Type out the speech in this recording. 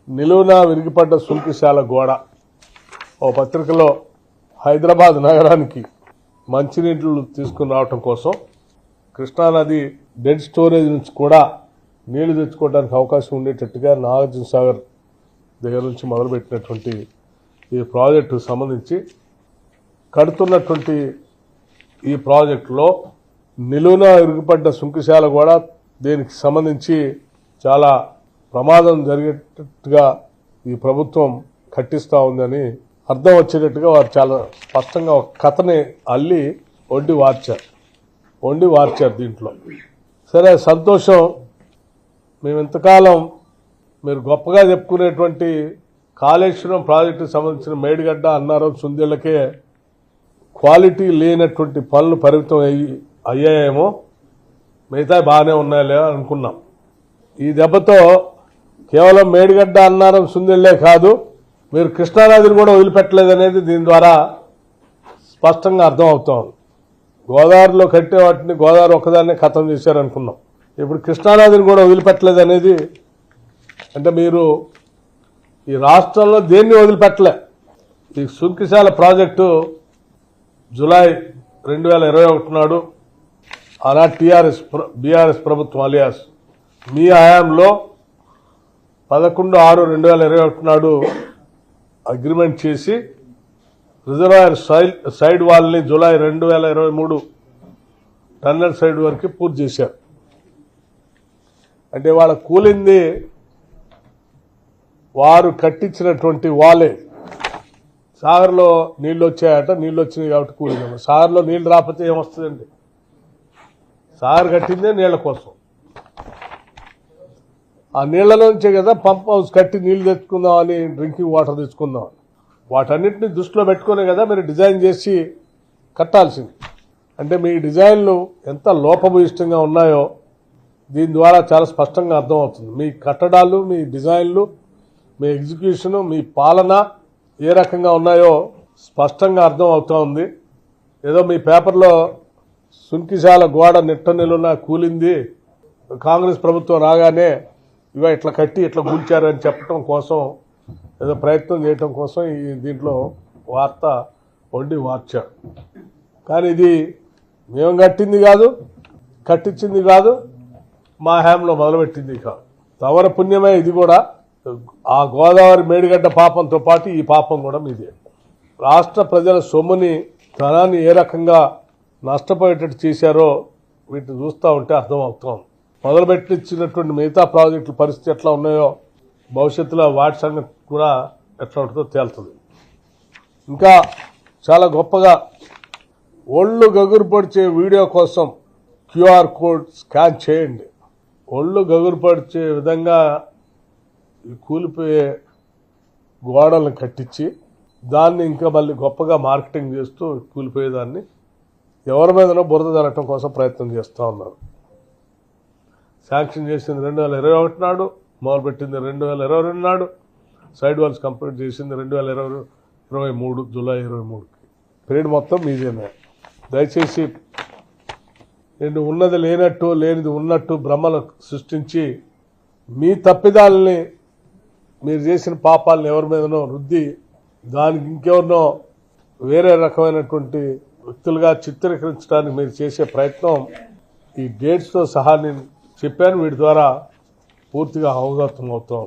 నిలువునా విరిగిపడ్డ సుంకిశాల గోడ ఓ పత్రికలో హైదరాబాద్ నగరానికి మంచినీళ్ళు తీసుకుని రావటం కోసం కృష్ణానది డెడ్ స్టోరేజ్ నుంచి కూడా నీళ్లు తెచ్చుకోవడానికి అవకాశం ఉండేటట్టుగా నాగార్జున సాగర్ దగ్గర నుంచి మొదలుపెట్టినటువంటి ఈ ప్రాజెక్టుకు సంబంధించి కడుతున్నటువంటి ఈ ప్రాజెక్టులో నిలువున విరిగిపడ్డ సుంకిశాల గోడ దీనికి సంబంధించి చాలా ప్రమాదం జరిగేటట్టుగా ఈ ప్రభుత్వం కట్టిస్తూ ఉందని అర్థం వచ్చేటట్టుగా వారు చాలా స్పష్టంగా ఒక కథని అల్లి వండి వార్చారు దీంట్లో. సరే, సంతోషం. మేము ఇంతకాలం మీరు గొప్పగా చెప్పుకునేటువంటి కాళేశ్వరం ప్రాజెక్టుకు సంబంధించిన మేడిగడ్డ, అన్నారం, సుందేళ్లకే క్వాలిటీ లేనటువంటి పనులు పరిమితం అయ్యాయేమో, మిగతా బాగానే ఉన్నాయో అనుకున్నాం. ఈ దెబ్బతో కేవలం మేడిగడ్డ, అన్నారం, సుందేళ్లే కాదు, మీరు కృష్ణానదిని కూడా వదిలిపెట్టలేదనేది దీని ద్వారా స్పష్టంగా అర్థం అవుతోంది. గోదావరిలో కట్టే వాటిని గోదావరి ఒక్కదాన్నే ఖతం చేశారనుకున్నాం. ఇప్పుడు కృష్ణానదిని కూడా వదిలిపెట్టలేదనేది అంటే మీరు ఈ రాష్ట్రంలో దేన్ని వదిలిపెట్టలే. ఈ సుంకిశాల ప్రాజెక్టు జూలై 2021 నాడు ఆనాటి బీఆర్ఎస్ ప్రభుత్వం అలియాస్ మీ హయాంలో 11/6/2021 నాడు అగ్రిమెంట్ చేసి రిజర్వాయర్ సైడ్ వాల్ని జూలై 2023 టన్నెల్ సైడ్ వరకు పూర్తి చేశారు. అంటే వాళ్ళ కూలింది వారు కట్టించినటువంటి వాలే. సాగర్లో నీళ్ళు వచ్చాయట, నీళ్ళు వచ్చినాయి కాబట్టి కూలిందమ్మ. సాగర్లో నీళ్లు రాకపోతే ఏమొస్తుందండి? సాగర్ కట్టిందే నీళ్ల కోసం. ఆ నీళ్లలోంచే కదా పంప్ హౌస్ కట్టి నీళ్లు తెచ్చుకుందామని, డ్రింకింగ్ వాటర్ తెచ్చుకుందామని. వాటన్నిటిని దృష్టిలో పెట్టుకునే కదా మీరు డిజైన్ చేసి కట్టాల్సింది. అంటే మీ డిజైన్లు ఎంత లోపభూయిష్టంగా ఉన్నాయో దీని ద్వారా చాలా స్పష్టంగా అర్థమవుతుంది. మీ కట్టడాలు, మీ డిజైన్లు, మీ ఎగ్జిక్యూషను, మీ పాలన ఏ రకంగా ఉన్నాయో స్పష్టంగా అర్థం అవుతూ ఉంది. ఏదో మీ పేపర్లో సుంకిశాల గోడ నిట్ట నిలువున కూలింది, కాంగ్రెస్ ప్రభుత్వం రాగానే ఇవా ఇట్లా కట్టి ఇట్లా కూల్చారని చెప్పడం కోసం, ఏదో ప్రయత్నం చేయటం కోసం ఈ దీంట్లో వార్త వండి వార్చారు. కానీ ఇది మేము కట్టింది కాదు, కట్టించింది కాదు, మా హ్యాంలో మొదలుపెట్టింది కాదు. తవర పుణ్యమే ఇది కూడా. ఆ గోదావరి మేడిగడ్డ పాపంతో పాటు ఈ పాపం కూడా మీదే. రాష్ట్ర ప్రజల సొమ్ముని, ధనాన్ని ఏ రకంగా నష్టపోయేటట్టు చేశారో వీటిని చూస్తూ ఉంటే అర్థమవుతాం. మొదలుపెట్టించినటువంటి మిగతా ప్రాజెక్టుల పరిస్థితి ఎట్లా ఉన్నాయో భవిష్యత్తులో వాటి సంగతి కూడా ఎట్లా ఉంటుందో తేలుతుంది. ఇంకా చాలా గొప్పగా ఒళ్ళు గగురు పొడిచే వీడియో కోసం QR కోడ్ స్కాన్ చేయండి. ఒళ్ళు గగురు పొడిచే విధంగా కూలిపోయే గోడలను కట్టించి దాన్ని ఇంకా మళ్ళీ గొప్పగా మార్కెటింగ్ చేస్తూ కూలిపోయేదాన్ని ఎవరి మీదనో బురద జరగటం కోసం ప్రయత్నం చేస్తూ ఉన్నారు. శాంక్షన్ చేసింది 2021 నాడు, మొదలుపెట్టింది 2022 నాడు, సైడ్ వాల్స్ కంప్లీట్ చేసింది 2023 జూలై 23కి. పీరియడ్ మొత్తం మీదేనే. దయచేసి నేను ఉన్నది లేనట్టు, లేనిది ఉన్నట్టు భ్రమలు సృష్టించి మీ తప్పిదాలని, మీరు చేసిన పాపాలను ఎవరి మీదనో రుద్ది దానికి ఇంకెవరినో వేరే రకమైనటువంటి వ్యక్తులుగా చిత్రీకరించడానికి మీరు చేసే ప్రయత్నం ఈ డేట్స్తో సహా నేను చెప్పాను. వీటి ద్వారా పూర్తిగా అవగతం అవుతాం.